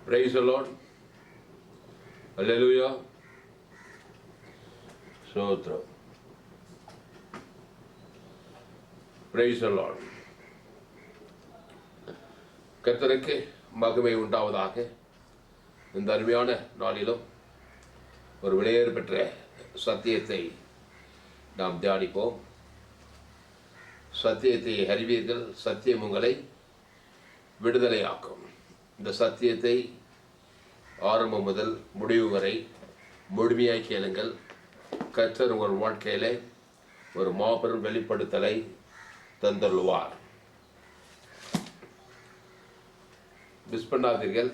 Praise the Lord. Hallelujah. Sotra. Praise the Lord. கர்த்தருக்கு மகிமை உண்டாவதாக. இந்த அருமையான நாளிலும் ஒரு விலையேறு பெற்ற சத்தியத்தை நாம் தியானிப்போம். சத்தியத்தை அறிவீர்கள், சத்தியம் உங்களை விடுதலையாக்கும். இந்த சத்தியத்தை ஆரம்பம் முதல் முடிவு வரை முழுமையாய் கேளுங்கள். கர்த்தர் உங்கள் வாழ்க்கையிலே ஒரு மாபெரும் வெளிப்படுத்தலை தந்தருள்வார். மிஸ் பண்ணாதீர்கள்,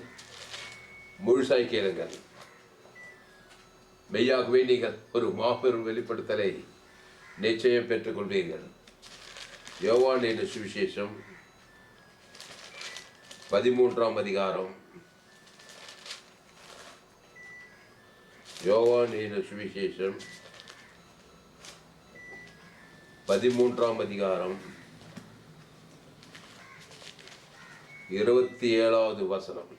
முழுசாய் கேளுங்கள். மெய்யாகவே நீங்கள் ஒரு மாபெரும் வெளிப்படுத்தலை நிச்சயம் பெற்றுக்கொள்வீர்கள். யோவான் என்ற சுவிசேஷம் 13ஆம் அதிகாரம். யோவான் என்ற சுவிசேஷம் 13ஆம் அதிகாரம் 27வது வசனம்.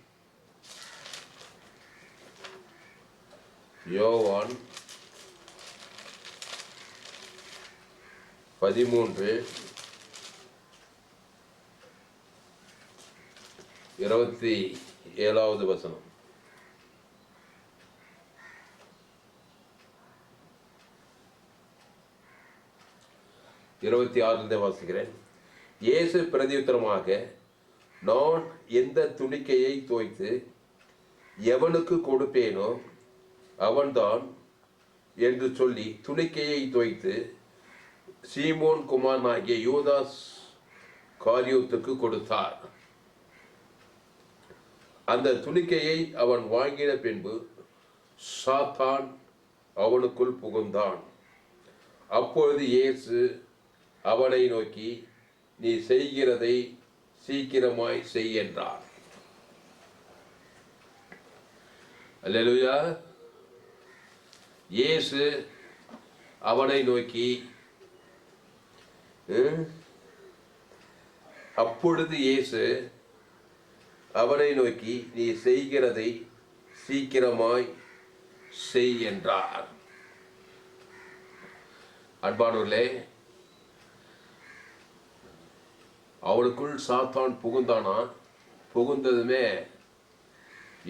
யோவான் 13:27வது வசனம். இருபத்தி 26 வாசிக்கிறேன். இயேசு பிரதியுத்தரமாக, நான் எந்த துணிக்கையை தோய்த்து எவனுக்கு கொடுப்பேனோ அவன்தான் என்று சொல்லி துணிக்கையை தோய்த்து சீமோன் குமாரனாகிய யூதாஸ் காரியோத்துக்கு கொடுத்தார். அந்த துணிக்கையை அவன் வாங்கின பின்பு சாத்தான் அவனுக்குள் புகுந்தான். அப்பொழுது இயேசு அவனை நோக்கி, நீ செய்கிறதை சீக்கிரமாய் செய் என்றார். அல்லேலூயா. இயேசு அவனை நோக்கி, அப்பொழுது இயேசு அவனை நோக்கி, நீ செய்கிறதை சீக்கிரமாய் செய் என்றார். அன்பானவர்களே, அவனுக்குள் சாத்தான் புகுந்தானா. புகுந்ததுமே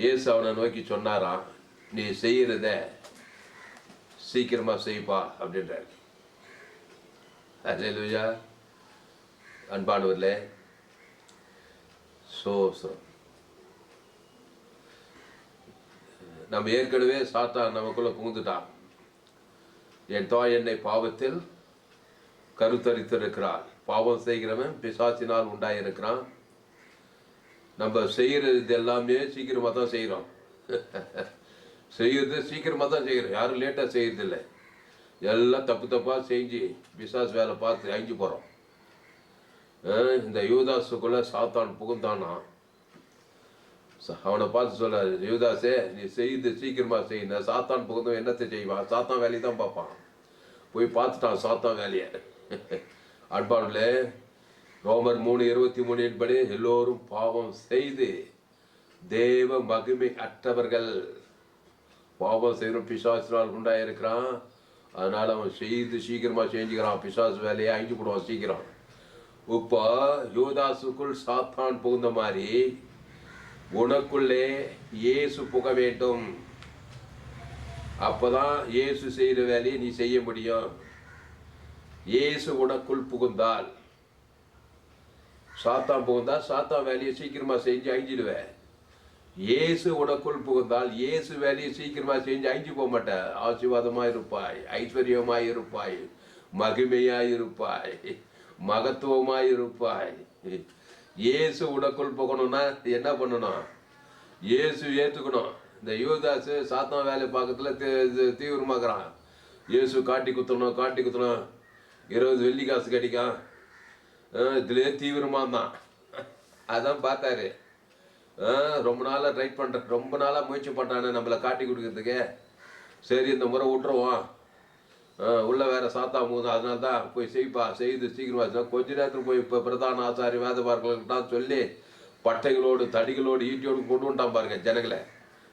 இயேசு அவனை நோக்கி சொன்னாரா, நீ செய்கிறத சீக்கிரமா செய்ப்பா அப்படின்றார். அல்லேலூயா. அன்பானவர்களே, நம்ம ஏற்கனவே சாத்தான் நமக்குள்ள புகுந்துட்டான். என் தாய் என்னை பாவத்தில் கருத்தரித்திருக்கிறாள். பாவம் செய்கிறவன் பிசாசினால் உண்டாயிருக்கிறான். நம்ம செய்கிறது எல்லாமே சீக்கிரமா தான் செய்கிறோம். செய்யறது சீக்கிரமா தான் செய்கிறோம். யாரும் லேட்டாக செய்யறது இல்லை. எல்லாம் தப்பு தப்பா செஞ்சு பிசாசு வேலை பார்த்து அழிஞ்சு போகிறோம். இந்த யூதாஸுக்குள்ள சாத்தான் புகுந்தானா. அவனை பார்த்து சொல்றாரு, யூதாஸே, நீ செய்து சீக்கிரமா செய்ய. சாத்தான் புகுந்தவன் என்னத்தை செய்வான்? சாத்தான் வேலையை தான் பார்ப்பான். போய் பார்த்துட்டான் சாத்தான் வேலையை. அன்பானவர்களே, ரோமர் 3:23 படி எல்லோரும் பாவம் செய்து தேவ மகிமை அற்றவர்கள். பாவம் செய்கிற பிசாசினால் உண்டாயிருக்கிறான். அதனால அவன் செய்து சீக்கிரமா செஞ்சுக்கிறான். பிசாசு வேலையை அழிஞ்சு போடுவான் சீக்கிரம். இப்போ யூதாசுக்குள் சாத்தான் புகுந்த மாதிரி உனக்குள்ளே இயேசு புக வேண்டும். அப்பதான் இயேசு செய்கிற வேலையை நீ செய்ய முடியும். இயேசு உனக்குள் புகுந்தால், சாத்தான் புகுந்தால் சாத்தான் வேலையை சீக்கிரமா செஞ்சு அழிஞ்சிடுவேன். இயேசு உனக்குள் புகுந்தால் இயேசு வேலையை சீக்கிரமா செஞ்சு அழிஞ்சு போக மாட்டேன். ஆசீர்வாதமாய் இருப்பாய், ஐஸ்வர்யமாய் இருப்பாய், மகிமையாய் இருப்பாய், மகத்துவமாய் இருப்பாய். இயேசு உனக்குள் போகணும்னா என்ன பண்ணணும்? இயேசு ஏற்றுக்கணும். இந்த யூதாசு சாத்தான் வேலை பார்க்கறதுல தீவிரமாக்குறான். இயேசு காட்டி குத்தணும் 20 வெள்ளி காசு கிடைக்கும், இதுலேயே தீவிரமாக தான். அதான் பார்த்தாரு. ரொம்ப நாளாக ட்ரை பண்ணுறேன், ரொம்ப நாளாக முயற்சி பண்ணுறானே நம்மளை காட்டி கொடுக்கறதுக்கு. சரி, இந்த முறை விட்டுருவோம். உள்ள வேற சாத்தா போகுது, அதனால தான் போய் செய்ப்பா, செய்து சீக்கிரமா. கொஞ்ச நேரத்தில் போய் இப்போ பிரதான ஆசாரி வேதபாரர்கள்ட்டான் சொல்லி பட்டைகளோடு தடிகளோடு ஈட்டியோடு கொண்டு வந்துட்டான் பாருங்க ஜனங்களை.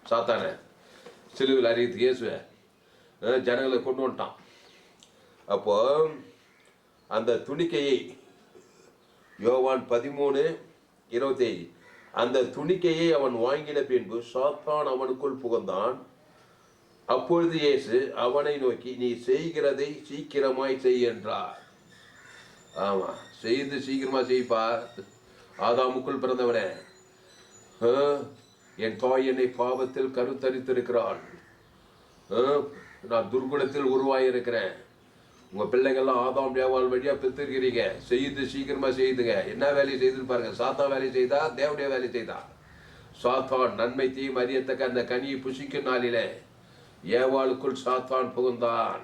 சாத்தான சிலுவையில் அறியத்துக்கு இயேசுவை ஜனங்களை கொண்டு வந்துட்டான். அப்போ அந்த துணிக்கையை யோவான் 13:25 அந்த துணிக்கையை அவன் வாங்கின பின்பு சாத்தான் அவனுக்குள் புகுந்தான். அப்பொழுது இயேசு அவனை நோக்கி, நீ செய்கிறதை சீக்கிரமாய் செய் என்றார். ஆமா, செய்து சீக்கிரமா செய்ப்பா. ஆதாமுக்குள் பிறந்தவனே, என் தாய் என்னை பாவத்தில் கருத்தரித்திருக்கிறாள், நான் துர்குணத்தில் உருவாயிருக்கிறேன், உங்க பிள்ளைங்கள்லாம் ஆதாம் ஏவாள் வழியா பெற்றிருக்கிறீங்க, செய்து சீக்கிரமா செய்துங்க. என்ன வேலையை செய்துன்னு பாருங்க. சாத்தா வேலை செய்தா, தேவனுடைய வேலை செய்தா. சாத்தான் நன்மை தீமை அறியத்தக்க அந்த கனியை புசிக்கும் நாளிலே ஏவாளுக்குள் சாத்தான் புகுந்தான்.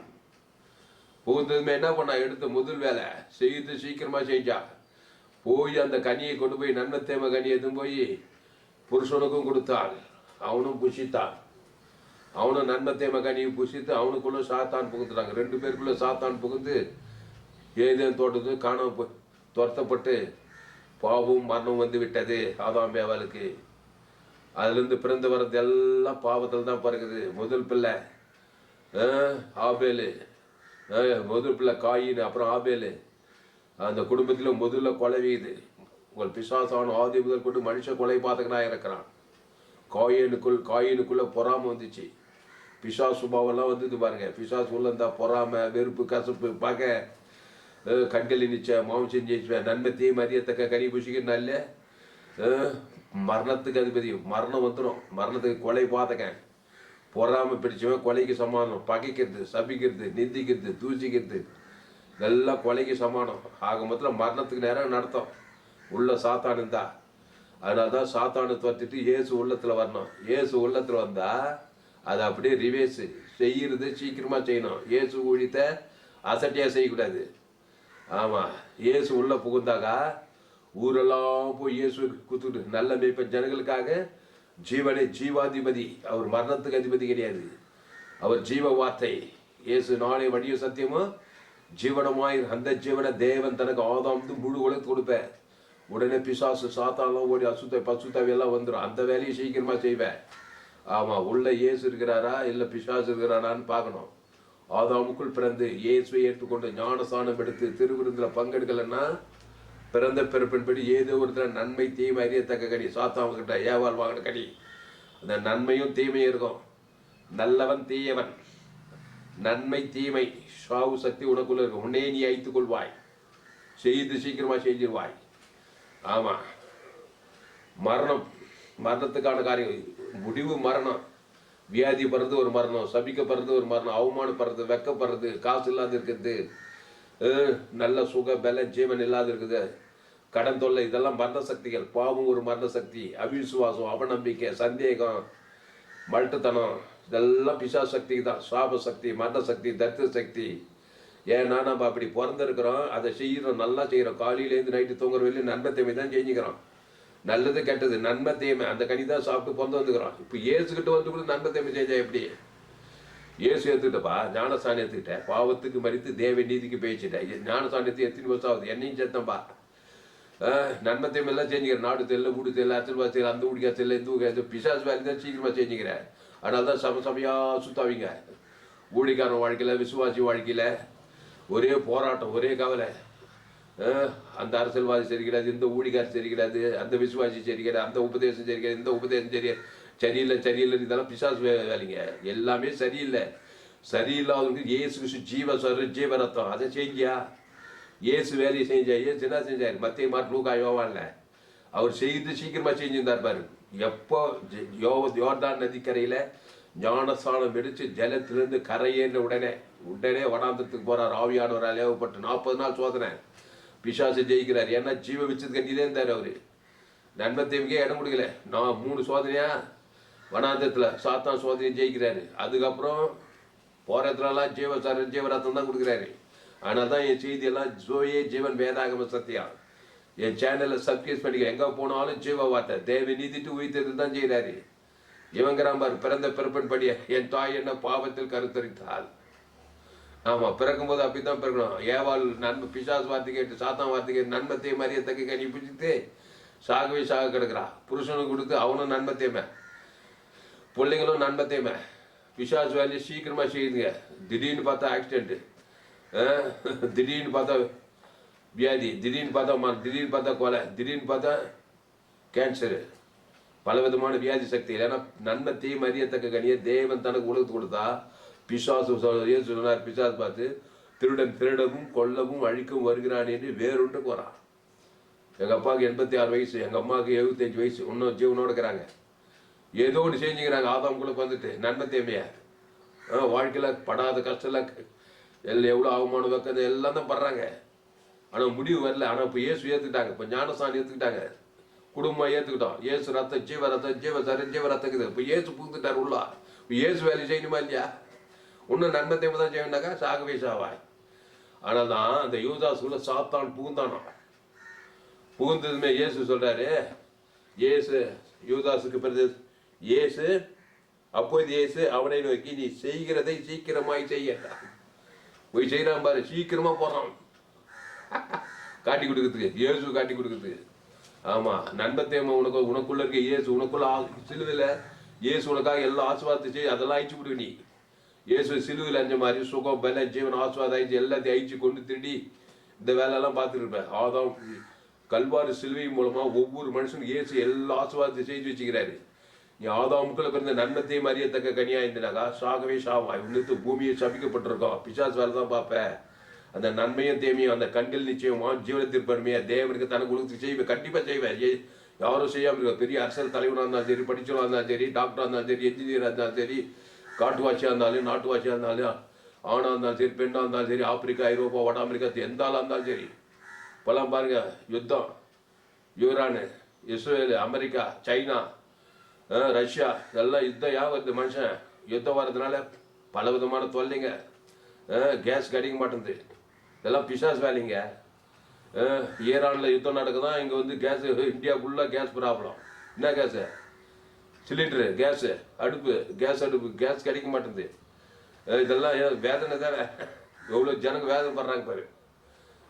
புகுந்ததுமே என்ன பண்ணா, எடுத்து முதல் வேலை செய்து சீக்கிரமா செஞ்சா. போய் அந்த கனியை கொண்டு போய் நன்மை தேமை கனியை எதுவும் போய் புருஷனுக்கும் கொடுத்தாள். அவனும் புசித்தான். அவனும் நன்மை தேமை கனியை புசித்து அவனுக்குள்ள சாத்தான் புகுந்துட்டாங்க. 2 பேருக்குள்ள சாத்தான் புகுந்து ஏதேன் தோட்டத்து காணாம துரத்தப்பட்டு பாவம் மரணம் வந்து விட்டது ஆதாம் ஏவாளுக்கு. அதுலேருந்து பிறந்து வர்றது எல்லாம் பாவத்தில் தான் பிறகுது. முதல் பிள்ளை ஆபேலு, முதல் பிள்ளை காயின், அப்புறம் ஆபேலு. அந்த குடும்பத்தில் முதல்ல கொலை வீது. உங்கள் பிசாசான ஆதி முதல் கொண்டு மனுஷ கொலை பாத்தகனாக இருக்கிறான். காயினுக்குள்ள பொறாமை வந்துச்சு. பிசாசு சுபாவெல்லாம் வந்தது பாருங்க. பிசாசு உள்ள இருந்தா பொறாமை, வெறுப்பு, கசப்பு, பகை, கண்கள் நிச்சய மாம்சம் ஜெயிச்சுவேன், நன்மை தீமை அறியத்தக்க கனி புசிக்கிறனால மரணத்துக்கு அதிபதி. மரணம் வந்துடும். மரணத்துக்கு கொலை பாத்தகன், பொறாமை பிடிச்சவன் கொலைக்கு சமானம். பகைக்கிறது, சபிக்கிறது, நிந்திக்கிறது, தூசிக்கிறது இதெல்லாம் கொலைக்கு சமானம். ஆக மொத்தத்தில் மரணத்துக்கு நேரம் நடத்தும் உள்ள சாத்தான் இருந்தா. அதனால தான் சாத்தானை துரத்திட்டு இயேசு உள்ளத்தில் வரணும். இயேசு உள்ளத்தில் வந்தா அது அப்படியே ரிவேர்ஸு. செய்கிறது சீக்கிரமா செய்யணும். இயேசு ஊழியத்தை அசட்டியாக செய்யக்கூடாது. ஆமாம், இயேசு உள்ள புகுந்தாக்கா ஊரெல்லாம் போய் இயேசு குத்துட்டு நல்ல மேய்ப்ப ஜனங்களுக்காக ஜீவனை ஜீவாதிபதி. அவர் மரணத்துக்கு அதிபதி கிடையாது. அவர் ஜீவ வார்த்தை. இயேசு நானே வழியும் சத்தியமும் ஜீவனமாய். அந்த ஜீவனை தேவன் தனக்கு ஆதாம் முழு உலகத்து கொடுப்பேன். உடனே பிசாசு சாத்தாலாம் ஓடி பசுத்தாவியெல்லாம் வந்துடும். அந்த வேலையை சீக்கிரமா செய்வேன். ஆமா, உள்ள இயேசு இருக்கிறாரா இல்லை பிசாசு இருக்கிறாரான்னு பார்க்கணும். ஆதாமுக்குள் பிறந்து இயேசுவை ஏற்றுக்கொண்டு ஞானஸ்தானம் எடுத்து திருவிருந்தில் பங்கெடுக்கலைன்னா பிறந்த பிறப்பின்படி ஏதோ ஒருத்தர் நன்மை தீமை அறியத்தக்க கனி. சாத்தாவுக்கிட்ட ஏவாள் வாங்கின கனி. அந்த நன்மையும் தீமையும் இருக்கும். நல்லவன் தீயவன், நன்மை தீமை, சாவு சக்தி உனக்குள்ள இருக்கும். உன்னே நீ அழித்துக் கொள்வாய். செய்து சீக்கிரமா செஞ்சிருவாய். ஆமா, மரணம், மரணத்துக்கான காரியம் முடிவு மரணம். வியாதி படுறது ஒரு மரணம், சபிக்கப்படுறது ஒரு மரணம், அவமானப்படுறது, வெக்கப்படுறது, காசு இல்லாத இருக்கிறது, நல்ல சுக பல ஜீவன் இல்லாத இருக்குது, கடன் தொல்லை, இதெல்லாம் மரண சக்திகள். பாவம் ஒரு மரண சக்தி. அவிசுவாசம், அவநம்பிக்கை, சந்தேகம், மல்ட்டுத்தனம் இதெல்லாம் பிசா சக்தி தான். சாப சக்தி, மரண சக்தி, தரித்திர சக்தி. ஏன்னா நம்ம அப்படி பிறந்திருக்கிறோம், அதை செய்கிறோம், நல்லா செய்கிறோம். காலையிலேருந்து நைட்டு தூங்குற வரையிலும் நன்மை தீமை தான் செஞ்சுக்கிறோம். நல்லது கெட்டது நன்மை தீமை அந்த கனி தான் சாப்பிட்டு பிறந்து வந்துக்கிறோம். இப்போ ஏசுக்கிட்ட வந்து கூட நன்மை தீமை செஞ்சா எப்படி? ஏசு எடுத்துக்கிட்டப்பா, ஞானசாணி எடுத்துக்கிட்டேன், பாவத்துக்கு மறித்து தேவ நீதிக்கு பேசிட்டேன். ஞானசாணியத்தை எத்தனை வருஷம் ஆகுது? என்னையும் சேர்த்தம்பா. நன்மை தீமை எல்லாம் செஞ்சுக்கிறேன். நாடு தெரியல, வீடு தெரியல, அச்சல்வா தெரியல, அந்த வீடுக்கா தெரியல, இந்த வீடு பிசாசு வேலை தான் சீக்கிரமா செஞ்சுக்கிறேன். அதனால தான் சமையா சுத்தாவிங்க. ஊழிக்காரன் வாழ்க்கையில், விசுவாசி வாழ்க்கையில் ஒரே போராட்டம், ஒரே கவலை. அந்த அரசியல்வாதி சரி கிடையாது, இந்த ஊழிக்காரர் சரி கிடையாது, அந்த விசுவாசி சரி கிடையாது, அந்த உபதேசம் சரி கிடையாது, இந்த உபதேசம் சரியில்லை சரியில்லை, இதெல்லாம் பிசாசு வேலைங்க. எல்லாமே சரியில்லை. சரியில்லாதவங்க இயேசு கிறிஸ்து ஜீவரத்தம் அதை செஞ்சியா? இயேசு வேலையை செஞ்சா? இயேசு என்ன செஞ்சார்? மத்திய மார்க் லூக்கா யோவான்ல அவர் செய்து சீக்கிரமா செஞ்சிருந்தார் பாரு. எப்போ யோர்தான் நதிக்கரையில ஞானஸ்தானம் எடுத்து ஜலத்திலிருந்து கரையேறின உடனே வனாந்தத்துக்கு போறார். ஆவியானவரால் ஏவப்பட்டு 40 நாள் சோதனை. பிசாசு ஜெயிக்கிறார். ஏன்னா ஜீவ விச்சது கண்டிதான் இருந்தார். அவரு நன்மை தேவைக்கே இடம் கொடுக்கல. 3 சோதனையா வனாந்தத்துல சாத்தான் சோதனையை ஜெயிக்கிறாரு. அதுக்கப்புறம் போறதுலாம் ஜீவரத்தம் தான் கொடுக்குறாரு. ஆனால் தான் என் செய்தியெல்லாம் ஜோயே ஜீவன் வேதாகம சத்தியம். என் சேனலை சப்ஸ்கிரைப் பண்ணிக்க. எங்கே போனாலும் ஜீவ வார்த்தை தேவை நீதிட்டு உயிர்த்தது தான் செய்கிறாரு. இவங்கிறாம்பார், பிறந்த பிறப்பின் படிய என் தாய் என்ன பாவத்தில் கருத்தரித்தாள். ஆமாம், பிறக்கும்போது அப்படித்தான் பிறக்கணும். ஏவாள் நன்மை பிசாசு வார்த்தை கேட்டு சாத்தான் வார்த்தை கேட்டு நன்மத்தை மரியத்தக்க கனி பிடித்து சாகவே சாக கிடக்குறா. புருஷனுக்கு கொடுத்து அவனும் நன்மை தேமை, பிள்ளைங்களும் நன்மை தேமை. பிசாசு வேலையை சீக்கிரமாக செய்யுதுங்க. திடீர்னு பார்த்தா ஆக்சிடென்ட்டு, திடீர்னு பார்த்தா வியாதி, திடீர்னு பார்த்தா கொலை, திடீர்னு பார்த்தா கேன்சரு, பல விதமான வியாதி சக்தி. ஏன்னா நன்மை தீமை அறியத்தக்க கனியை தேவன் தனக்கு உலகத்து கொடுத்தா பிசாசு சொன்னார். பிசாசு பார்த்து திருடன் திருடவும் கொல்லவும் அழிக்கவும் வருகிறான் என்று வேறொன்றுக்கு வரான். எங்கள் அப்பாவுக்கு 86 வயசு, எங்கள் அம்மாவுக்கு 75 வயசு, இன்னும் ஜீவனோடு இருக்கிறாங்க. ஏதோ ஒன்று செஞ்சுக்கிறாங்க. ஆதாமுக்குள்ளே வந்துட்டு நன்மை தேமையா வாழ்க்கையில் படாத கஷ்டம் எல்லாம் எவ்வளோ அவமானம் வைக்கிறது எல்லாம் தான் படுறாங்க. ஆனால் முடிவு வரல. ஆனால் இப்போ இயேசு ஏற்றுக்கிட்டாங்க, இப்போ ஞானஸ்தானம் ஏற்றுக்கிட்டாங்க, குடும்பம் ஏற்றுக்கிட்டோம். இயேசு ரத்தம் ஜீவ ரத்தம் ஜீவ ரத்தக்குது. இப்போ இயேசு பூந்துட்டார் உள்ளா. இப்போ இயேசு வேலை செய்யணுமா இல்லையா? இன்னும் நன்மை தேவை தான் செய்யணுனாக்கா சாகவே சாவாய். ஆனால் தான் அந்த யூதாசுக்குள்ள சாத்தான் புகுந்தானோ. புகுந்ததுமே இயேசு சொல்றாரு, இயேசு யூதாசுக்கு பிறகு இயேசு அப்போது இயேசு அவனை நோக்கி நீ செய்கிறதை சீக்கிரமாய் செய்ய. போய் செய்யறான் பாரு, சீக்கிரமா போறான் காட்டி கொடுக்கறதுக்கு, இயேசு காட்டி கொடுக்கறதுக்கு. ஆமா, நண்பத்தேமா உனக்குள்ள இருக்க இயேசு, உனக்குள்ள சிலுவையில் இயேசு உனக்காக எல்லா ஆசீர்வாதத்தை செய்ய, அதெல்லாம் அழிச்சு விடுங்க. நீ இயேசு சிலுவையில் அஞ்ச மாதிரி சுகம் பல ஜீவன் ஆசீர்வாதம் ஆயிடுச்சு, எல்லாத்தையும் அழிச்சு கொண்டு திருடி இந்த வேலையெல்லாம் பார்த்துட்டு இருப்பேன். ஆதாம் கல்வாரி சிலுவை மூலமா ஒவ்வொரு மனுஷனும் இயேசு எல்லா ஆசீர்வாதத்தையும் செய்து வச்சுக்கிறாரு. நீ ஆதாமுக்குள்ள பிறந்த நன்மத்தையும் அறியத்தக்க கனியா இருந்தனாக்கா சாகவே சாவாய். உன்னத்து பூமியை சபிக்கப்பட்டிருக்கோம். பிசாசு வேலை தான் பார்ப்பேன். அந்த நன்மையும் தேமையும் அந்த கண்கள் நிச்சயமா ஜீவனத்திற்பன்மையா தேவனுக்கு தனக்கு கொடுத்து செய்வேன், கண்டிப்பா செய்வேன். யாரும் செய்யாமல் இருக்க. பெரிய அரசியல் தலைவராக இருந்தாலும் சரி, படிச்சவராக இருந்தாலும் சரி, டாக்டராக இருந்தாலும் சரி, என்ஜினியராக இருந்தாலும் சரி, காட்டுவாசியாக இருந்தாலும் நாட்டுவாசியாக இருந்தாலும், ஆணாக இருந்தாலும் சரி, பெண்ணாக இருந்தாலும் சரி, ஆப்பிரிக்கா, ஐரோப்பா, வட அமெரிக்கா, எந்த ஆளாக இருந்தாலும் சரி. இப்போல்லாம் பாருங்க, யுத்தம், Iran, Israel, America, China, Russia, இதெல்லாம் யுத்தம். ஏன் வருது? மனுஷன் யுத்தம் வர்றதுனால பல விதமான தொல்லைங்க. கேஸ் கிடைக்க மாட்டேங்குது, இதெல்லாம் பிசாஸ் வேலைங்க. ஈரானில் யுத்தம் நடக்குதான், இங்கே வந்து கேஸ், இந்தியா ஃபுல்லாக கேஸ் ப்ராப்ளம். என்ன கேஸு? சிலிண்டரு, கேஸு, அடுப்பு, கேஸ் கிடைக்க மாட்டேங்குது. இதெல்லாம் வேதனை தானே. எவ்வளோ ஜனங்க வேதனை படுறாங்க பாரு.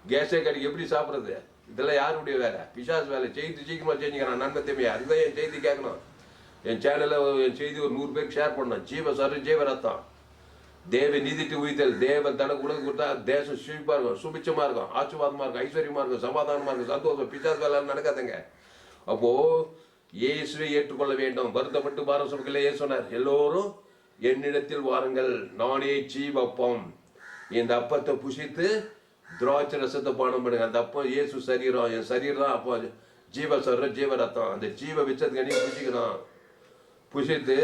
கேஸே கிடைக்க எப்படி சாப்பிட்றது? இதெல்லாம் யாருடைய வேலை? பிசாஸ் வேலை. செய்தி சீக்கிரமாக செஞ்சுக்கிறான். நன்மை தேவையா? அதுதான் என் செய்தி கேட்கணும். என் சேனலில் என் செய்தி ஒரு 100 பேருக்கு ஷேர் பண்ணணும். ஜீவ சரு ஜீவ ரத்தம், தேவ நீதிட்டு உயிர்த்தல். தேவன் தனக்கு உலகம் கொடுத்தா தேசம் சுழிப்பாக இருக்கும், சுபிச்சமாக இருக்கும், ஆசீர்வாதமாக இருக்கும், ஐஸ்வர்யமாக இருக்கும், சமாதானமாக இருக்கும், சந்தோஷம். பிசாஸ் வேலை நடக்காதுங்க. அப்போது இயேசுவை ஏற்றுக்கொள்ள வேண்டும். வருத்தப்பட்டு பாரம் சுமக்கல சொன்னார், எல்லோரும் என்னிடத்தில் வாருங்கள், நானே ஜீவப்பம். இந்த அப்பத்தை புசித்து திராட்சை ரசத்தை பானம் பண்ணுங்க. அந்த அப்பம் இயேசு சரீரம், என் சரீரம் தான் அப்போ ஜீவ சர்ற ஜீவ ரத்தம். அந்த ஜீவ விச்சத்துக்கு நீ புசிக்கணும். புசித்து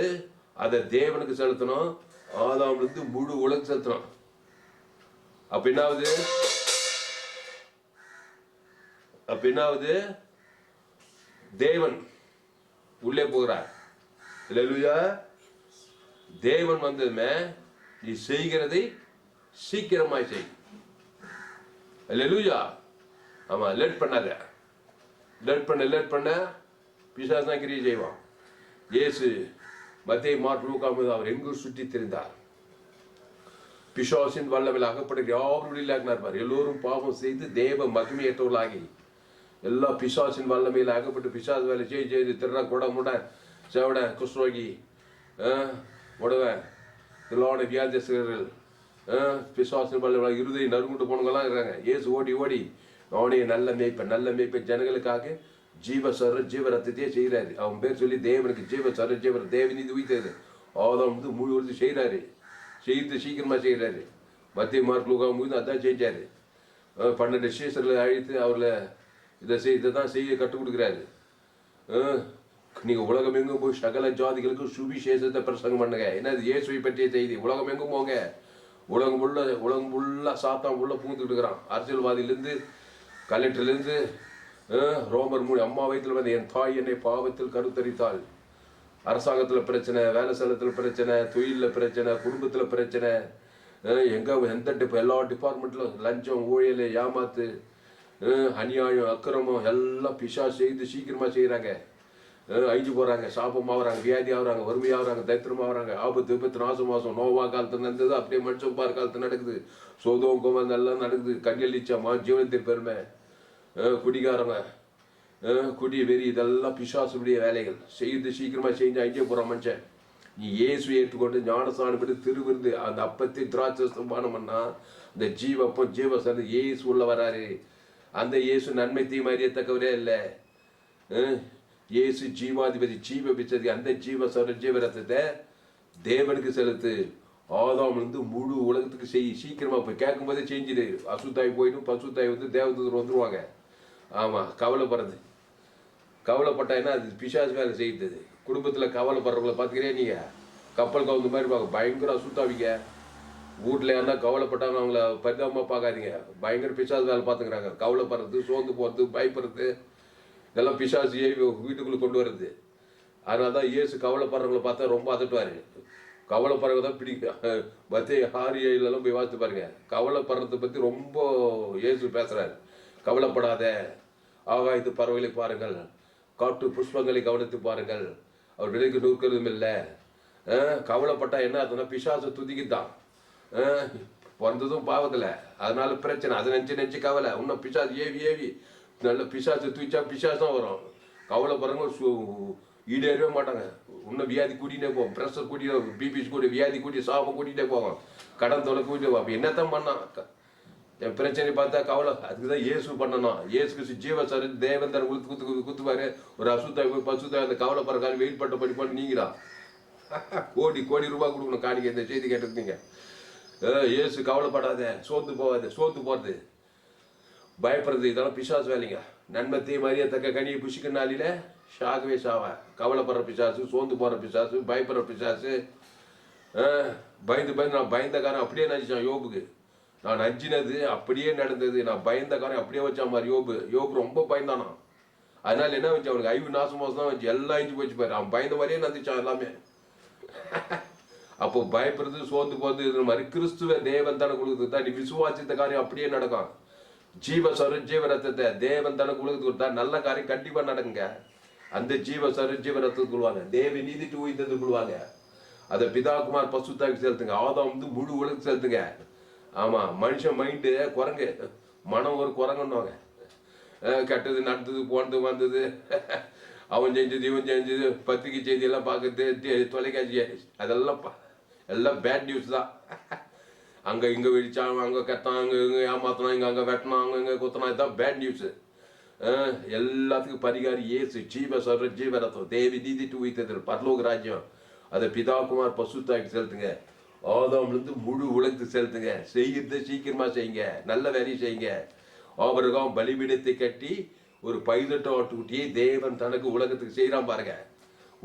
அதை தேவனுக்கு செலுத்தணும். ஆதாம்லேருந்து முழு உலகம் செலுத்தணும். அப்ப என்னாவது? தேவன் உள்ளே போகிறார். இல்லையா? தேவன் வந்ததுமே நீ செய்கிறதை சீக்கிரமாய் செய். இல்லையா? ஆமா, லேட் பண்ணாத. லேட் பண்ண பிசாசு தான் கிரியை செய்வான். இயேசு மத்தேயு, மார்க்கு, லூக்கா அவர் எங்கும் சுற்றி திரிந்தார். பிசாசின் வல்லமையில் அகப்படுகிற யாருடைய இருப்பார். எல்லோரும் பாவம் செய்து தேவ மகிமையற்றவர்களாகி எல்லா பிசாசின் வல்லமையில் அகப்பட்டு பிசாசு வேலை செய்து திருட கொட முட செவட குஷ்ரோகி உடவன் இதெல்லாம் வியாதிகள் பிசாசின் வல்லமை இருதை நறுங்குண்டு போனவங்கலாம் இருக்கிறாங்க. இயேசு ஓடி அவனைய நல்ல மேய்ப்பன் ஜனங்களுக்காக ஜீவசர ஜீவ ரத்தத்தையே செய்கிறாரு. அவன் பேர் சொல்லி தேவனுக்கு ஜீவசர ஜீவ தேவநீதி உயிர்த்தது. அவதான் வந்து முழு வருது செய்கிறாரு. செய்து சீக்கிரமாக செய்கிறாரு. மத்திய மார்க், லூக்கா அதான் செஞ்சாரு. 12 சீசரில் அழித்து அவரில் இதை தான் செய்ய கற்றுக் கொடுக்குறாரு. நீங்கள் உலகம் எங்கும் போய் சகல ஜாதிகளுக்கும் சுவிசேஷத்தை பிரசங்கம் பண்ணுங்க. என்ன இயேசுவை பற்றிய செய்தி. உலகம் எங்கும் போங்க. உலகம் ஃபுல்லாக சாத்தான் உள்ள பூந்துக்கிட்டு இருக்கிறான். அரசியல்வாதியிலேருந்து, கலெக்டர்லேருந்து, ரோமர் 3 அம்மா வயிற்றில் வந்து என் தாய் என்னை பாவத்தில் கருத்தரித்தாள். அரசாங்கத்தில் பிரச்சனை, வேலை ஸ்தலத்தில் பிரச்சனை, தொழிலில் பிரச்சனை, குடும்பத்தில் பிரச்சனை, எல்லா டிபார்ட்மெண்ட்டிலும் லஞ்சம், ஊழல், ஏமாத்து, அநியாயம், அக்கிரமம் எல்லாம் பிசாசு செய்து சீக்கிரமாக செய்கிறாங்க. அழிஞ்சு போகிறாங்க, சாபமாகறாங்க, வியாதி ஆகுறாங்க, வறுமையாகிறாங்க, தைத்திரமாகறாங்க, ஆபத்து விபத்து, நாசமாசம், நோவா காலத்தில் நடந்தது அப்படியே மனுஷன் பார் காலத்தில் நடக்குது. சோதோம் கோமம் எல்லாம் நடக்குது. கண்ணியலிச்சமா ஜீவனத்தின் பெருமை, குடிகாரங்க, குடி வெறி இதெல்லாம் பிசாசுடைய வேலைகள். செய்து சீக்கிரமா செஞ்சு அங்கே போற மனுஷன். நீ இயேசு ஏற்றுக்கொண்டு ஞானஸ்நானம் பெற்று திருவிருந்து அந்த அப்பத்தை திராட்சை பானம் பண்ணா இந்த ஜீவப்பம் ஜீவசன் இயேசு உள்ள வராரு. அந்த இயேசு நன்மை தீமை அறியத்தக்கவரே இல்லை. இயேசு ஜீவாதிபதி ஜீவ பிச்சது. அந்த ஜீவ ரத்தத்தை தேவனுக்கு செலுத்து. ஆதாம் வந்து முழு உலகத்துக்கு சீக்கிரமா போய் கேட்கும் போதே செஞ்சுது. அசுத்தாய் போயிடும், பசுத்தாய் வந்து தேவதூதர் வந்துருவாங்க. ஆமா, கவலைப்பட்டா என்ன அது பிசாசு வேலை செய்யுது. குடும்பத்துல கவலைப்படுறவங்களை பார்த்துக்கிறே நீங்க கப்பல் கவுந்த மாதிரி பார்க்க பயங்கர அசுத்தாவிங்க. வீட்டில் யாருன்னா கவலைப்பட்டாங்க அவங்கள பரிதாபமாக பார்க்காதீங்க. பயங்கர பிசாசு வேலை பார்த்துக்கிறாங்க. கவலைப்படுறது, சோர்ந்து போகிறது, பயப்படுறது இதெல்லாம் பிசாசு வீட்டுக்குள்ளே கொண்டு வர்றது. அதனால தான் இயேசு கவலைப்படுறவங்களை பார்த்தா ரொம்ப அதட்டுவார். கவலைப்படுறவங்க தான் பிடிக்கும். மத்திய 6:7 போய் வாசித்து பாருங்க. கவலைப்படுறதை பற்றி ரொம்ப இயேசு பேசுகிறாரு. கவலைப்படாத, ஆகாயத்து பறவைகளை பாருங்கள், காட்டு புஷ்பங்களை கவனித்து பாருங்கள், அவர் விலைக்கு நூக்கிறதும் இல்லை. கவலைப்பட்டா என்ன அதுனா பிசாசு துதிக்குதான். பிறந்ததும் பாவத்தில், அதனால பிரச்சனை. அதை நினச்சி கவலை. இன்னும் பிசாசு ஏவி நல்ல பிசாசு தூச்சா பிசாசு தான் வரும். கவலைப்படுறவங்க ஈடேறவே மாட்டாங்க. இன்னும் வியாதி கூட்டிகிட்டே போவோம். ப்ரெஷர் கூட்டிகிட்டே, பிபி கூட்டி, வியாதி கூட்டி, சாபம் கூட்டிகிட்டே போவோம். கடன் தொலை கூட்டிகிட்டே போவோம். அப்போ என்னத்தான் பண்ணான்? என் பிரச்சனை பார்த்தா கவலை. அதுக்கு தான் இயேசு பண்ணணும். இயேசுக்கு ஜீவசரி தேவன் தர குத்துவாரு. ஒரு அசுத்தாய் போய் பசுத்தாய் அந்த கவலைப்படுற வெயில் பட்ட பண்ணி நீங்களா கோடி ரூபாய் கொடுக்கணும் காணிக்க. இந்த செய்தி கேட்டிருக்கீங்க. இயேசு கவலைப்படாத, சோர்ந்து போகிறது, பயப்படுறது இதெல்லாம் பிசாசு வேலைங்க. நன்மத்தை மறியத்தக்க கனியை புஷிக்கிற நாளில ஷாகவே சாவா. கவலைப்படுற பிசாசு, சோர்ந்து போகிற பிசாசு, பயப்படுற பிசாசு. பயந்து நான் பயந்தக்காரன் அப்படியே நினச்சான் யோபுக்கு. நான் அஞ்சினது அப்படியே நடந்தது. நான் பயந்தக்காரன் அப்படியே வச்சான் மாதிரி யோபு ரொம்ப பயந்தானா. அதனால என்ன வச்சு அவனுக்கு ஐவு நாசமோசம் தான் வச்சு எல்லாம் அழிஞ்சு போச்சு பாரு. அவன் பயந்த மாதிரியே நடந்துச்சான் எல்லாமே. அப்போ பயப்படுறது, சோர்ந்து போகிறது இது மாதிரி கிறிஸ்துவ தேவன் தானே கொடுக்குறது தான். நீ விசுவாசித்த காரியம் அப்படியே நடக்கும். ஜீவ ரத்தத்தை தேவன் தானே கொடுக்குறது கொடுத்தா நல்ல காரியம் கண்டிப்பா நடக்குங்க. அந்த ஜீவ ரத்தத்துக்கு கொள்வாங்க. தேவ நீதிட்டு உயிர்த்தது கொள்வாங்க. அதை பிதாகுமார் பசுத்தாக்கு செலுத்துங்க. ஆதாம் வந்து முழு உலகத்துக்கு செலுத்துங்க. ஆமா, மனுஷன் மைண்டு குரங்கு, மனம் ஒரு குரங்குன்னுவாங்க. கெட்டது நடந்தது, போனது வந்தது, அவன் செஞ்சது இவன் செஞ்சது, பத்திரிகை செய்தியெல்லாம் பார்க்கறது, தொலைக்காட்சி, அதெல்லாம் எல்லாம் பேட் நியூஸ் தான். அங்கே இங்கே வெடிச்சான், அங்கே கெட்டான், அங்கே இங்கே ஏமாத்தினான், அங்கே வெட்டினான், அங்கே குத்தினான், இதுதான் பேட் நியூஸு. எல்லாத்துக்கும் பரிகாரி இயேசு. ஜீவ ரத்தம் தேவி நீதிட்டு உயிர்த்தது பரலோக ராஜ்யம். அதை பிதாகுமார் பசுத்தாக்கி செலுத்துங்க. ஆதாம்லேருந்து முழு உலகத்துக்கு செலுத்துங்க. செய்யறத சீக்கிரமா செய்யுங்க. நல்ல வேலையை செய்யுங்க. ஆபிரகாம் பலிபீடத்தை கட்டி ஒரு 18 ஆட்டுக்குட்டியை தேவன் தனக்கு உலகத்துக்கு செய்யறான் பாருங்க.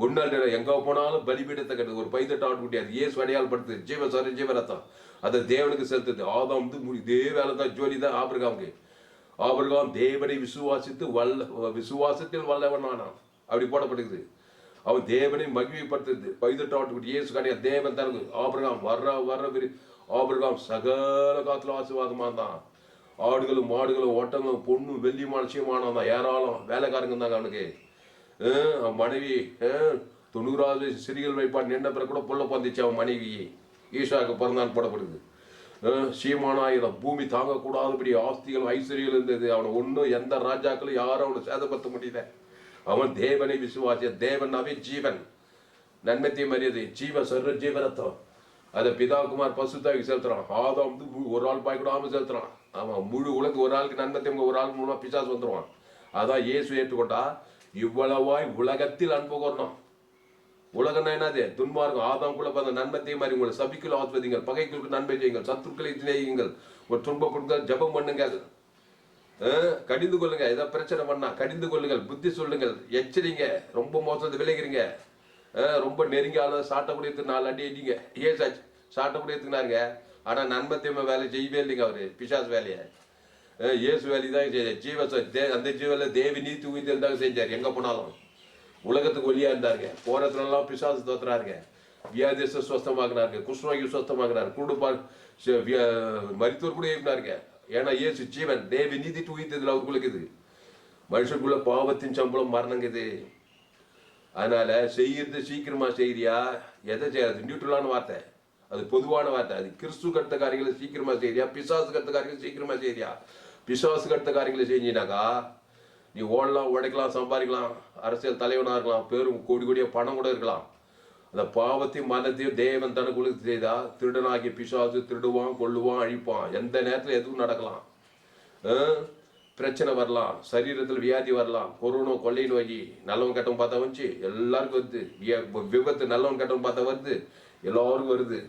ஒன்னாள் எங்க போனாலும் பலிபீடத்தை கட்டு ஒரு 18 ஆட்டுக்குட்டி. அது இயேசு அடையாளப்படுத்து. ஜீவ ரத்தம் அதை தேவனுக்கு செலுத்துது. ஆதாம் வந்து இதே வேலை தான், ஜோலி தான் ஆபிரகாமுக்கு. ஆபிரகாம் தேவனை விசுவாசத்தில் வல்லவனானான். அப்படி போடப்படுகிறது. அவன் தேவனை மகிமைப்படுத்துறது. 18 ஆட்டுக்குட்டி இயேசு கிடையாது, தேவன் தனக்கு. ஆபிரகாம் ஆபிரகாம் சகல காலத்துல ஆசீர்வாதமா தான். ஆடுகளும் மாடுகளும் ஒட்டங்களும் பொண்ணும் வெள்ளிமான விஷயமானவன் தான். ஏராளம் வேலைக்காரங்க தாங்க அவனுக்கு. அவன் மனைவி 90 சிறிகள் வைப்பான். நின்ற பிறகு கூட புள்ள பந்துச்சு அவன் மனைவி. ஈஷாவுக்கு பிறந்தான் போடப்படுது. சீமானாயிரம் பூமி தாங்கக்கூடாதபடி ஆஸ்திகள் ஐஸ்வர்யங்கள் இருந்தது. அவனை ஒன்றும் எந்த ராஜாக்களும் யாரும் அவனை சேதப்படுத்த முடியல. அவன் தேவனை விசுவாசிய. தேவனாவே ஜீவன், நன்மத்தை மரியாதை, ஜீவ ரத்தம் அதை பிதாகுமார் பசுத்தாக்கி செலுத்துறான். ஆதாம் வந்து ஒரு ஆள் பாய்க்கூடாம செலுத்துறான். அவன் முழு உலக ஒரு ஆளுக்கு நன்மத்தை ஒரு ஆளுக்கு மூலமா பிசாசு வந்துடுவான். அதான் இயேசு ஏற்றுக்கொண்டா இவ்வளவாய் உலகத்தில் அன்பு கூறணும். உலகம்னா என்னது? துன்மார்க்கம். ஆதாம்குள்ள பார்த்த நன்மத்தை மாதிரி உங்களை சபிக்குள் ஆஸ்வதிங்கள், பகைகளுக்கு நன்மை செய்யுங்கள், சத்துருக்களை சிநேகியுங்கள், ஒரு துன்பப்படுங்கள், ஜபம் பண்ணுங்கள், கடிந்து கொள்ளுங்க. ஏதாவது பிரச்சனை பண்ணா கடிந்து கொள்ளுங்கள், புத்தி சொல்லுங்கள், எச்சரிங்க. ரொம்ப மோசத்தை விளைகிறீங்க. ரொம்ப நெருங்கியால சாட்டக்கூடியதுக்கு 4 அடி அடிங்க. ஏசாச்சு சாட்டக்கூடியதுக்குனாருங்க. ஆனா நன்மத்தையுமே வேலை செய்யவே இல்லைங்க அவரு. பிசாசு வேலையை இயேசு வேலையை தான் செய்ய. அந்த ஜீவல தேவி நீதி உயிர்த்தல் தான் செஞ்சார். எங்க போனாலும் உலகத்துக்கு ஒளியா இருந்தாருங்க. போறதுலாம் பிசாசு தோத்துறாருங்க. வியாதிச சுஸ்தமாக்குனாருங்க, குஷ்ணோகி சுஸ்தமாக்குனாரு, குடும்ப மருத்துவர் கூட இருந்தாருங்க. ஏன்னா இயேசு ஜீவன், தேவி நீதிட்டு உயிர்த்ததுல அவருக்குள்ள இது. மனுஷனுக்குள்ள பாவத்தின் சம்பளம் மரணங்குது. அதனால செய்யறது சீக்கிரமா செய்யறியா? எதை செய்யறது? நியூட்ரலான வார்த்தை, அது பொதுவான வார்த்தை. அது கிறிஸ்து கட்ட காரியங்களை சீக்கிரமா செய்யறியா? பிசாசு கட்ட காரியங்களை சீக்கிரமா செய்யறியா? பிசாசு கட்ட காரியங்களை செஞ்சினாக்கா நீ ஓடலாம், உடைக்கலாம், சம்பாதிக்கலாம், அரசியல் தலைவனாக இருக்கலாம், பேரும் கோடி கோடியாக பணம் கூட இருக்கலாம். அந்த பாவத்தையும் மரணத்தையும் தேவன் தனக்குள்ள செய்தா திருடனாகிய பிசாசு திருடுவான், கொள்ளுவான், அழிப்பான். எந்த நேரத்தில் எதுவும் நடக்கலாம். பிரச்சனை வரலாம், சரீரத்தில் வியாதி வரலாம், கொரோனா, கொள்ளை நோய், நல்லவன் கெட்டவன் பார்த்தா வந்துச்சு, எல்லாருக்கும் வருது. விபத்து நல்லவன் கெட்டவன் பார்த்தா வருது, எல்லாருக்கும் வருது.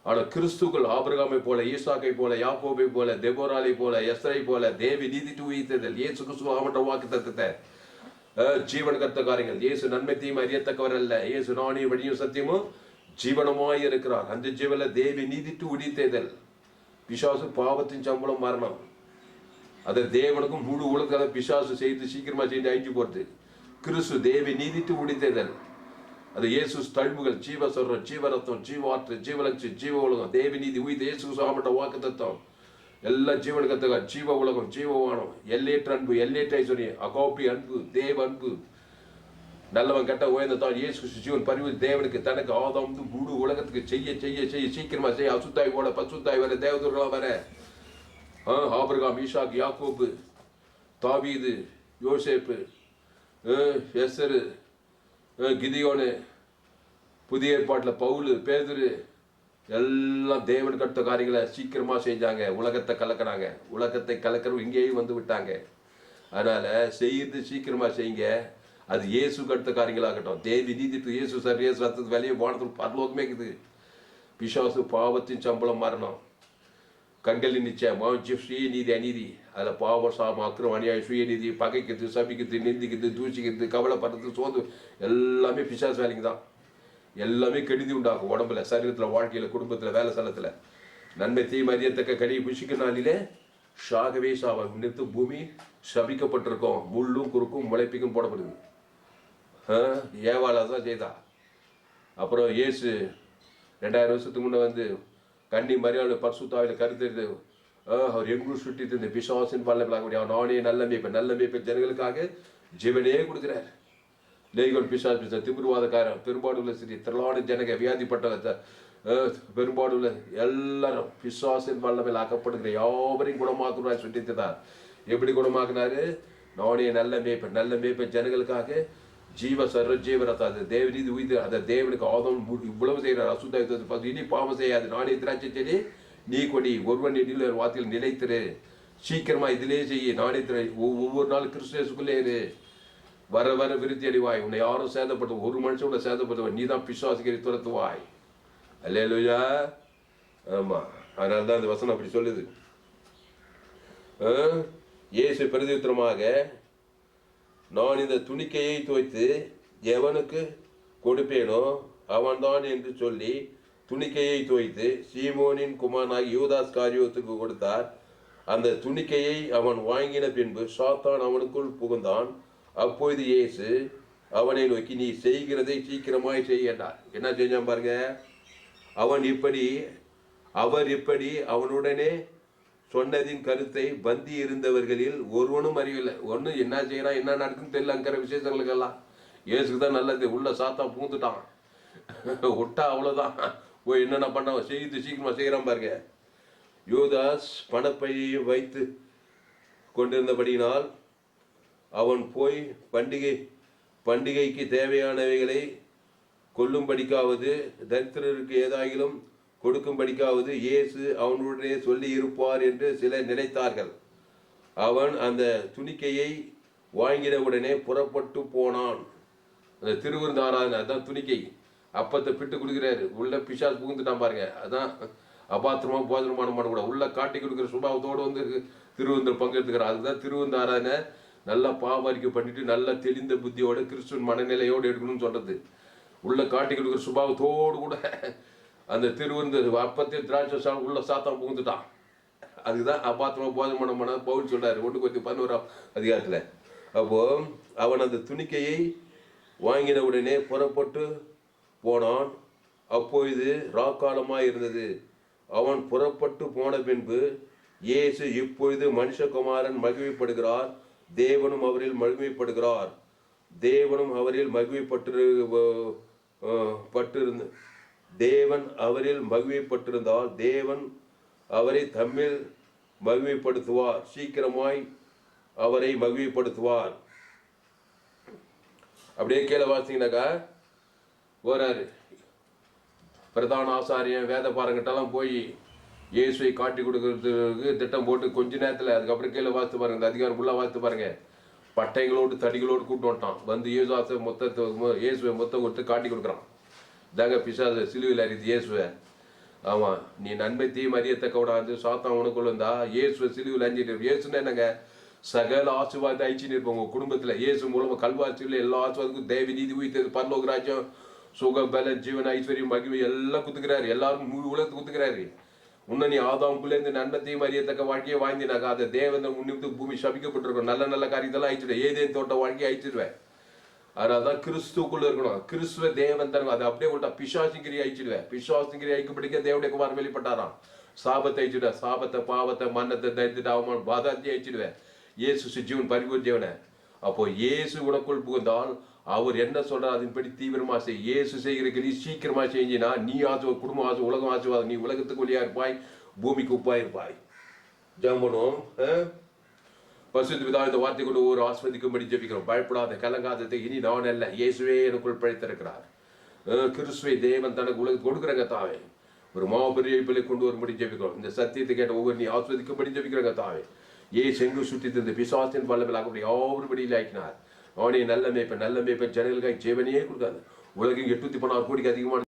ஆனால் கிறிஸ்துக்கள் ஆபிரகாமை போல, ஈசாக்கை போல, யாக்கோபை போல, தெபோராலை போல, எஸ்ரை போல தேவி நீதிட்டு உயிர்த்ததில் இயேசு கிறிஸ்து அவன்ற வாக்கு தத்துவத்தை ஜீவன் கர்த்த காரியங்கள். இயேசு நன்மைத்தையும் அறியத்தக்கவர் அல்ல, இயேசு நானே வழியும் சத்தியமும் ஜீவனமாய் இருக்கிறார். அந்த ஜீவனில் தேவி நீதிட்டு உடித்தேதல். பிசாசு பாவத்தின் சம்பளம் மரணம். அதை தேவனுக்கும் முழு உலக பிசாசு செய்து சீக்கிரமா செய்து அழிஞ்சு போறது. கிறிஸ்து தேவி நீதிட்டு உடித்தேதல். அது இயேசு தழும்புகள், ஜீவ சொல்ற, ஜீவரத்தம், ஜீவாற்று, ஜீவலட்சி, ஜீவ உலகம், தேவி நீதி உயிர், இயேசு சாமட்ட வாக்கு தத்துவம், எல்லாம் ஜீவன் கத்துக்க, ஜீவ உலகம், ஜீவவானம், எல்லையற்ற அன்பு, எல்லையற்ற ஐஸ்வர்யம், அகோப்பி அன்பு, தேவ அன்பு, நல்லவன் கெட்ட உயர்ந்தான் இயேசு ஜீவன் பரிவு தேவனுக்கு தனக்கு ஆதாம் முழு உலகத்துக்கு செய்ய செய்ய செய்ய சீக்கிரமா செய்ய. அசுத்தாய் போட பசுத்தாய் வர, தேவதூர்களா வர, ஆபிரகாம், ஈசாக், யாக்கோபு, தாவீது, யோசேப்பு, எஸ்தரு, கிதியோனு, புதிய ஏற்பாட்டில் பவுலு, பேதுரு, எல்லாம் தேவன் கட்ட காரியங்களை சீக்கிரமா செஞ்சாங்க. உலகத்தை கலக்கிறாங்க. உலகத்தை கலக்கிறவங்க இங்கேயும் வந்து விட்டாங்க. அதனால செய்து சீக்கிரமா செய்யுங்க. அது இயேசு கட்ட காரியங்களாகட்டும். தேவி நீதிட்டு இயேசு சார் இயேசு ரத்தத்து வேலையை வானத்துக்கு பரலோகமே இருக்குது. பிசாசு பாவத்தின் சம்பளம் மரணம். கண்களின் நிச்சயம் சுயநீதி அநீதி. அதில் பாவம், சாபம், அக்கிரம், அநியாயம், சுயநீதி, பகைக்கிறது, சபிக்கிறது, நிந்திக்கிறது, தூசிக்கிறது, கவலைப்படுறது, சோர்ந்து எல்லாமே பிசாசு வேலைக்கு தான். எல்லாமே கெடுதி உண்டாகும் உடம்புல, சரீரத்தில், வாழ்க்கையில், குடும்பத்தில், வேலை ஸ்தலத்தில். நன்மை தீமை அறியத்தக்க கடியை புஷிக்க நாளிலே ஷாகவே சாவ நிறுத்து பூமி சபிக்கப்பட்டிருக்கோம். முள்ளும் குறுக்கும் முளைப்பிக்கும் போடப்படுது. ஏவாளா தான் செய்தா. அப்புறம் இயேசு 2000 வருஷத்துக்கு முன்னே வந்து கன்னி மரியாதை பரிசுத்தாவில கருத்து அவர் எங்கும் சுட்டி இந்த பிசாசின் பல்லபிளாக நானே நல்ல மேய்ப்பேன், நல்ல மேய்ப்பேன் ஜனங்களுக்காக ஜீவனே கொடுக்குறார். லேகோல் பிசாஸ் பிசா திமிர்வாதக்காரன், பெரும்பாடுள்ள சிறி, திரளான ஜனக, வியாதிப்பட்ட பெரும்பாடுள்ள எல்லாரும் பிசாசின் வல்லமையில் ஆக்கப்படுகிற யாவரையும் குணமாக்குறாரு சுட்டித்தான். எப்படி குணமாக்குனாரு? நானே நல்ல மேய்ப்பேன், நல்ல மேய்ப்பேன் ஜனங்களுக்காக ஜீவ சர்வ ஜீவரத்தை. அது தேவநீதி உயிர். அதை தேவனுக்கு ஆதம் இவ்வளவு செய்கிறார். அசுத்த இனி பாவம் செய்யாது. நானே திராட்சை செடி, நீ கொடி, ஒருவன் எண்ணில் வார்த்தையில் நிலைத்திரு. சீக்கிரமா இதிலே செய்ய. நானே ஒவ்வொரு நாள் கிறிஸ்துக்குள்ளே இரு. வர வர விருத்தி அடைவாய். உன்னை யாரும் சேதப்பட்டு ஒரு மனுஷனோட சேதப்படுவாய். நீ தான் பிசாசுகளை துரத்துவாய். அல்லேலூயா. ஆமா, அதனால்தான் அந்த வசனம் அப்படி சொல்லுது. இயேசு பிரதியுத்தரமாக, நான் இந்த துணிக்கையை துவைத்து எவனுக்கு கொடுப்பேனோ அவன்தான் என்று சொல்லி துணிக்கையை துவைத்து சீமோனின் குமாரனாகி யூதாஸ் காரியோத்துக்கு கொடுத்தார். அந்த துணிக்கையை அவன் வாங்கின பின்பு சாத்தான் அவனுக்குள் புகுந்தான். அப்பொழுது இயேசு அவனை நோக்கி, நீ செய்கிறதை சீக்கிரமாய் செய் என்றார். என்ன செஞ்சான் பாருங்க. அவர் இப்படி அவனுடனே சொன்னதின் கருத்தை பந்தி இருந்தவர்களில் ஒருவனும் அறியவில்லை. ஒன்று என்ன செய்யறான், என்ன நடக்குன்னு தெரியல. அங்கிற விசேஷங்களுக்கெல்லாம் இயேசுக்கு தான் நல்லது. உள்ள சாத்தான் பூந்துட்டான். விட்டா அவ்வளோதான். போய் என்னென்ன பண்ண செய்து சீக்கிரமா செய்கிறான் பாருங்க. யூதாஸ் பணப்பையை வைத்து கொண்டிருந்தபடியினால் அவன் போய் பண்டிகைக்கு தேவையானவைகளை கொல்லும்படிக்காவது தரித்திரருக்கு ஏதாகிலும் கொடுக்கும்படிக்காவது இயேசு அவனுடனே சொல்லி இருப்பார் என்று சிலர் நினைத்தார்கள். அவன் அந்த துணிக்கையை வாங்கின உடனே புறப்பட்டு போனான். அந்த திருவிருந்து ஆராதனை, அதான் துணிக்கை. அப்பத்தை பிட்டு கொடுக்குறாரு. உள்ள பிசாசு புகுந்துட்டான் பாருங்க. அதான் அபாத்திரமா போஜனமானம் பண்ணக்கூடாது. உள்ள காட்டி கொடுக்குற சுபாவத்தோடு வந்து திருவிருந்தில் பங்கெடுத்துக்கிறார். அதுதான் திருவிருந்து ஆராதனை. நல்லா பாவரிக்கை பண்ணிட்டு நல்லா தெளிந்த புத்தியோட கிறிஸ்துவின் மனநிலையோடு எடுக்கணும்னு சொல்றது. உள்ள காட்டி கொடுக்குற சுபாவத்தோடு கூட அந்த திருவிருந்து அப்பத்தை திராட்சை உள்ள சாத்தான் புகுந்துட்டான். அதுதான் அபாத்திரமா போஜனம் பண்ண பவுல் சொல்றாரு 1:11 அதிகாரத்தில். அப்போ அவன் அந்த துணிக்கையை வாங்கின உடனே புறப்பட்டு போனான். அப்பொழுது ராக்காலமாய் இருந்தது. அவன் புறப்பட்டு போன பின்பு இயேசு, இப்பொழுது மனுஷகுமாரன் மகிமைப்படுகிறார், தேவனும் அவரில் மகிமைப்படுகிறார். தேவன் அவரில் மகிமைப்பட்டிருந்தால் தேவன் அவரை தம்மில் மகிமைப்படுத்துவார். சீக்கிரமாய் அவரை மகிமைப்படுத்துவார். அப்படியே கீழே வாசிங்கனாக்கா வராரு பிரதான ஆசாரியன் வேத பாரங்கிட்டெல்லாம் போய் இயேசுவை காட்டி கொடுக்கறதுக்கு திட்டம் போட்டு கொஞ்ச நேரத்தில், அதுக்கப்புறம் கீழே வாசித்து பாருங்க, இந்த அதிகாரம் ஃபுல்லாக வாசித்து பாருங்க, பட்டைகளோடு தடிகளோடு கூப்பிட்டு வந்துட்டான். வந்து இயேசுவை மொத்தம் கொடுத்து காட்டி கொடுக்குறான். இதாங்க பிசாசு சிலுவையில் அறியுது இயேசுவை. ஆமாம், நீ நன்மை தீமை அறியத்தக்கவிடாது சாத்தான் உனக்குள்ள இருந்தா இயேசுவை சிலுவையில் அஞ்சிட்டு. இயேசுன்னு என்னங்க, சகல ஆசீர்வாதத்தை அழிச்சுன்னு இருப்போம் உங்க குடும்பத்துல. இயேசு மூலமா கல்வாரியில் எல்லா ஆசீர்வாதத்துக்கும் தேவ நீதி உயிர்த்தது பரலோக ராஜ்யம் சுக பலன் ஜீவன் ஐஸ்வர்யம் மகிமை எல்லாம் குத்துக்கிறாரு. எல்லாரும் முழு உலகத்துக்கு குத்துக்கிறாரு. உன்ன நீ ஆதாமுக்குள்ளேருந்து நன்மத்தையும் அறியத்தக்க வாழ்க்கையை வாழ்ந்தினாக்கா அதை தேவன் முன்னிட்டு பூமி சபிக்கப்பட்டிருக்கும். நல்ல நல்ல காரியத்தெல்லாம் அழிச்சிடுவேன். ஏதேன் தோட்ட வாழ்க்கையை அழிச்சிடுவேன். அதனாலதான் கிறிஸ்துக்குள்ள இருக்கணும். கிறிஸ்துவ தேவன் தரும். அதை அப்படியே விட்டா பிசாசிங்கிரி அழிச்சிடுவேன். பிசாசிங்கிரி ஐக்கியப்படிக்க தேவனுடைய குமாரன் வெளிப்பட்டாராம். சாபத்தை அழிச்சிடுவேன். சாபத்தை பாவத்தை மன்னத்தை தரித்திட்டு அவமான பாதாத்தி அழிச்சிடுவேன். இயேசு ஜீவன் பரிபூர்ண ஜீவனை. அப்போ இயேசு உனக்குள் புகுந்தால் அவர் என்ன சொல்றார் அதன்படி தீவிரமா செய். இயேசு செய்கிற கிரி சீக்கிரமா செஞ்சினா நீ குடும்பம் உலகம் ஆசீர்வாதம். நீ உலகத்துக்கு ஒளியா இருப்பாய், பூமிக்கு உப்பாய் இருப்பாய். ஜெபம் பண்ணுவோம். பரிசுத்த பிதாவே, இந்த வார்த்தை கொண்டு ஒரு ஆஸ்வதிக்கும்படி ஜெபிக்கிறோம். பயப்படாத, கலங்காததை இனி நான் அல்ல, இயேசுவே எனக்குள் பிழைத்திருக்கிறார். கிறிஸ்துவை தேவன் தனக்கு உலகத்துக்கு கொடுக்குறங்க தாவே. ஒரு மாபெரிய பிள்ளை கொண்டு வரும்படி ஜெபிக்கிறோம். இந்த சத்தியத்தை கேட்ட ஒவ்வொரு நீ ஆஸ்வதிக்கும்படி ஜெபிக்கிறங்க தாவே. செங்கு சுற்றி தந்த பிசாசின் வல்லமையாக யாவருபடியில் ஆக்கினார். அவனே நல்ல மேய்ப்பன் ஜனங்களுக்காக ஜீவனையே கொடுக்காது. உலகின் 816 கோடிக்கு அதிகமான